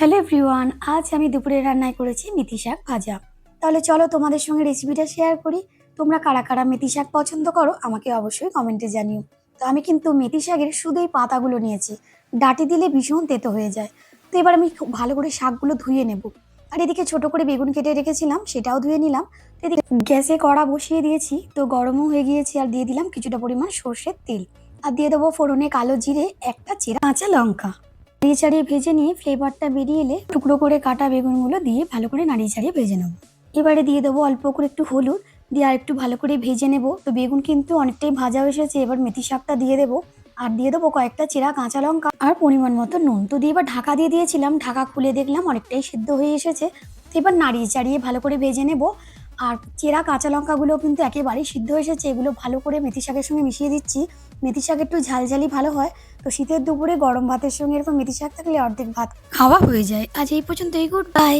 Hello everyone, আজ আমি দুপুরে রান্নায় করেছি মেথি শাক ভাজা। তাহলে চলো তোমাদের সঙ্গে রেসিপিটা শেয়ার করি। তোমরা কারা কারা মেথি শাক পছন্দ করো আমাকে অবশ্যই কমেন্টে জানিও। তো আমি কিন্তু মেথি শাকের শুধুই পাতাগুলো নিয়েছি, ডাঁটি দিলে ভীষণ তেতো হয়ে যায়। তো এবার আমি খুব ভালো করে শাকগুলো ধুয়ে নেব। আর এদিকে ছোট করে বেগুন কেটে রেখেছিলাম, সেটাও ধুয়ে নিলাম। তো এদিকে গ্যাসে কড়া বসিয়ে দিয়েছি, তো গরমও হয়ে গিয়েছে। আর দিয়ে দিলাম কিছুটা পরিমাণ সর্ষের তেল। আর দিয়ে দেবো ফোড়নে কালো জিরে, একটা চেরা কাঁচা লঙ্কা। নাড়িয়ে চাড়িয়ে ভেজে নিয়ে ফ্লেভারটা বেরিয়ে এলে টুকরো করে কাটা বেগুনগুলো দিয়ে ভালো করে নাড়িয়ে চাড়িয়ে ভেজে নেবো। এবারে দিয়ে দেবো অল্প করে একটু হলুদ, দিয়ে আর একটু ভালো করে ভেজে নেব। তো বেগুন কিন্তু অনেকটাই ভাজা হয়ে এসেছে, এবার মেথি শাকটা দিয়ে দেবো। আর দিয়ে দেবো কয়েকটা চেরা কাঁচা লঙ্কা আর পরিমাণ মতো নুন। তো দিয়ে এবার ঢাকা দিয়ে দিয়েছিলাম, ঢাকা খুলে দেখলাম অনেকটাই সিদ্ধ হয়ে এসেছে। তো এবার নাড়িয়ে চাড়িয়ে ভালো করে ভেজে নেব। আর চেরা কাঁচা লঙ্কাগুলো কিন্তু একেবারেই সিদ্ধ হয়ে এসেছে, এগুলো ভালো করে মেথি শাকের সঙ্গে মিশিয়ে দিচ্ছি। মেথি শাক একটু ঝালঝালি ভালো হয়। তো শীতের দুপুরে গরম ভাতের সঙ্গে এরকম মেথি শাক থাকলে অর্ধেক ভাত খাওয়া হয়ে যায়। আজ এই পর্যন্তই, গুড বাই।